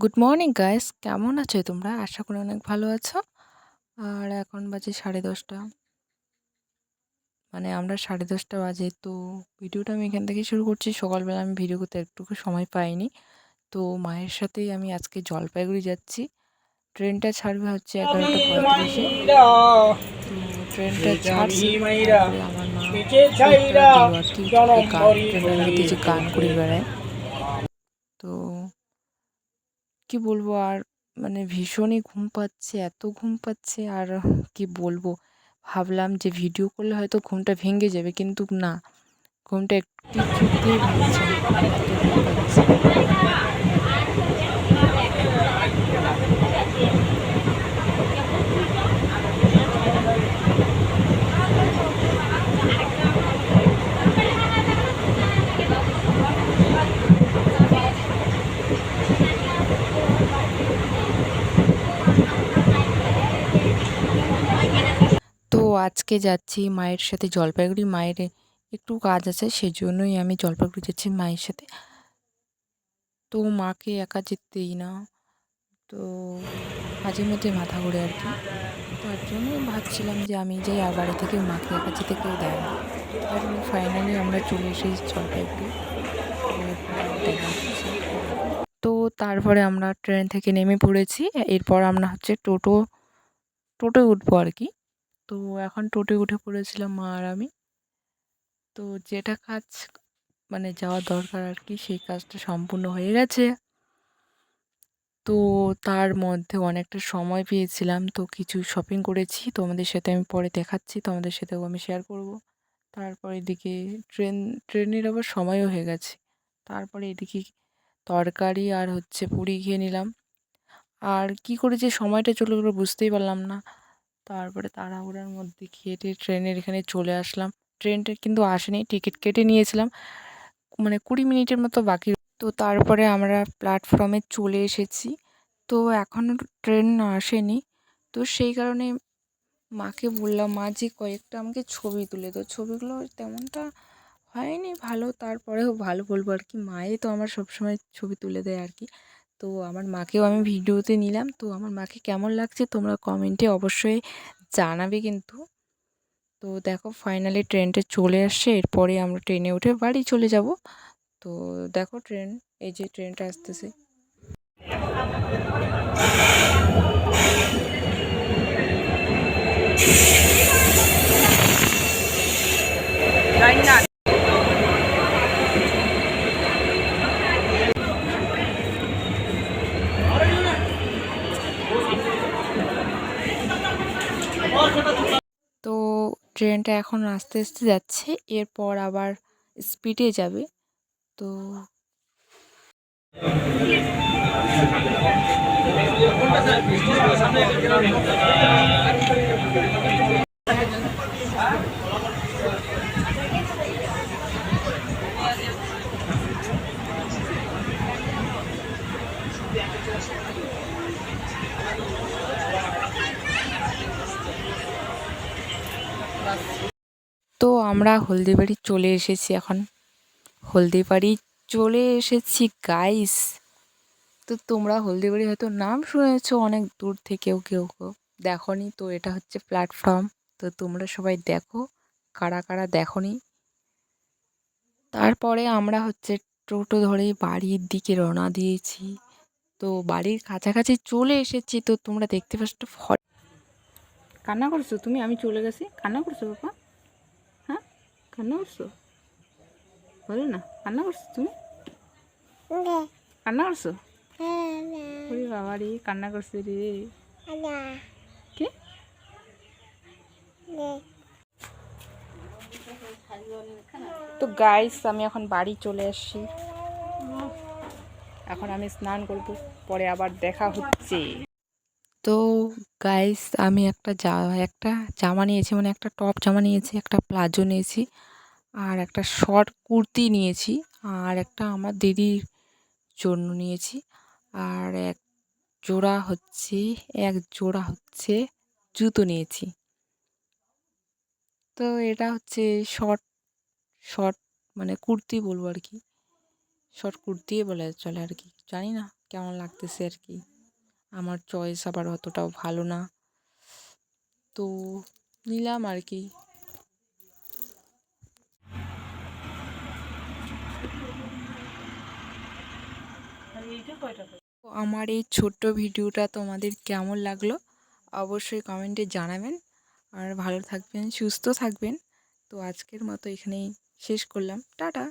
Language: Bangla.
গুড মর্নিং গাইস, কেমন আছো তোমরা? আশা করি অনেক ভালো আছো। আর এখন বাজে 10:30, মানে আমরা 10:30 বাজে। তো ভিডিওটা আমি এখান থেকে শুরু করছি। সকালবেলা আমি ভিডিও করতে একটুকু সময় পাইনি। তো মায়ের সাথেই আমি আজকে জলপাইগুড়ি যাচ্ছি। ট্রেনটা ছাড়বে হচ্ছে 11টা 35-এ। তো ট্রেনটা ছাড়ছে, তারপরে আমার মা একটা দিল আর কি, এই গান ট্রেনের মধ্যে যে গান করে বেড়ায়। তো কি বলবো আর, মানে ভীষণই ঘুম পাচ্ছে, এত ঘুম পাচ্ছে আর কি বলবো। ভাবলাম যে ভিডিও করলে হয়তো ঘুমটা ভেঙে যাবে, কিন্তু না, ঘুমটা একটু কিছুতেই ভাঙছে না, এত ঘুম পাচ্ছে। তো আজকে যাচ্ছি মায়ের সাথে জলপাইগুড়ি। মায়ের একটু কাজ আছে, সেজন্যই আমি জলপাইগুড়ি যাচ্ছি মায়ের সাথে। তো মাকে একা যেতেই না, তো মাঝে মধ্যে মাথা ঘোরে আর কি। তার জন্য ভাবছিলাম যে আমি যাই, আর বাড়ি থেকে মাকে একা যেতে কেউ দেয় না। তারপরে ফাইনালি আমরা চলে এসেছি জলপাইগুড়ি। তো এরপর দেখা হচ্ছে। তো তারপরে আমরা ট্রেন থেকে নেমে পড়েছি। এরপর আমরা হচ্ছে টোটোয় উঠবো আর কি। তো এখন টোটোয় উঠে পড়েছিলাম মা আর আমি। তো যেটা কাজ মানে যাওয়া দরকার আর কি, সেই কাজটা সম্পূর্ণ হয়ে গেছে। তো তার মধ্যে অনেকটা সময় পেয়েছিলাম, তো কিছু শপিং করেছি, তোমাদের সাথে আমি পরে দেখাচ্ছি, তোমাদের সাথেও আমি শেয়ার করব। তারপর এদিকে ট্রেনের আবার সময়ও হয়ে গেছে। তারপরে এদিকে তরকারি আর হচ্ছে পুরি খেয়ে নিলাম। আর কি করে যে সময়টা চলে গেলো বুঝতেই পারলাম না। তারপরে তাড়াহুড়োর মধ্যে খেয়ে টেয়ে ট্রেনের এখানে চলে আসলাম। ট্রেনটা কিন্তু আসেনি, টিকিট কেটে নিয়েছিলাম, মানে 20 মিনিটের মতো বাকি। তো তারপরে আমরা প্ল্যাটফর্মে চলে এসেছি। তো এখনও ট্রেন আসেনি। তো সেই কারণে মাকে বললাম, মা যে কয়েকটা আমাকে ছবি তুলে দাও। ছবিগুলো তেমনটা হয়নি ভালো, তারপরেও ভালো বলবো আর কি, মাই তো আমার সবসময় ছবি তুলে দেয় আর কি। তো আমার মাকেও আমি ভিডিওতে নিলাম। তো আমার মাকে কেমন লাগছে তোমরা কমেন্টে অবশ্যই জানাবে কিন্তু। তো দেখো ফাইনালি ট্রেনটা চলে আসছে, এরপরে আমরা ট্রেনে উঠে বাড়ি চলে যাব। তো দেখো ট্রেন, এই যে ট্রেনটা আসতেছে। তো ট্রেনটা এখন আস্তে আস্তে যাচ্ছে, এরপর আবার স্পিডে যাবে। তো তো আমরা হলদিবাড়ি চলে এসেছি এখন। হলদিবাড়ি চলে এসেছি গাইস। তো তোমরা হলদিবাড়ি হয়তো নাম শুনেছো অনেক দূর থেকেও, কেউ কেউ দেখোনি। তো এটা হচ্ছে প্ল্যাটফর্ম। তো তোমরা সবাই দেখো, কারা কারা দেখোনি। তারপরে আমরা হচ্ছে টোটো ধরে বাড়ির দিকে রওনা দিয়েছি। তো বাড়ির কাছাকাছি চলে এসেছি। তো তোমরা দেখতে পাচ্ছ কান্না করছো তুমি, আমি চলে গেছি, কান্না করছো বাবা? হ্যাঁ, কান্না করছো? বলো না, কান্না করছো তুমি? কান্না করছো? ওরে বাবা রে, কান্না করছে রে। কে? তো গাইস আমি এখন বাড়ি চলে আসছি। এখন আমি স্নান করব, পরে আবার দেখা হচ্ছে। তো গাইস আমি একটা জামা নিয়েছি, মানে একটা টপ জামা নিয়েছি, একটা প্লাজো নিয়েছি, আর একটা শর্ট কুর্তি নিয়েছি, আর একটা আমার দিদির জন্য নিয়েছি, আর এক জোড়া হচ্ছে জুতো নিয়েছি। তো এটা হচ্ছে শর্ট শর্ট মানে কুর্তি বলবো আর কি, শর্ট কুর্তি বলা চলে আর কি, জানি না কেমন লাগতেছে আর কি। আমার চয়েস আবার অতটাও ভালো না, তো নিলাম আর কি। তো আমার এই ছোট্ট ভিডিওটা তোমাদের কেমন লাগলো অবশ্যই কমেন্টে জানাবেন। আর ভালো থাকবেন, সুস্থ থাকবেন। তো আজকের মতো এখানেই শেষ করলাম, টাটা।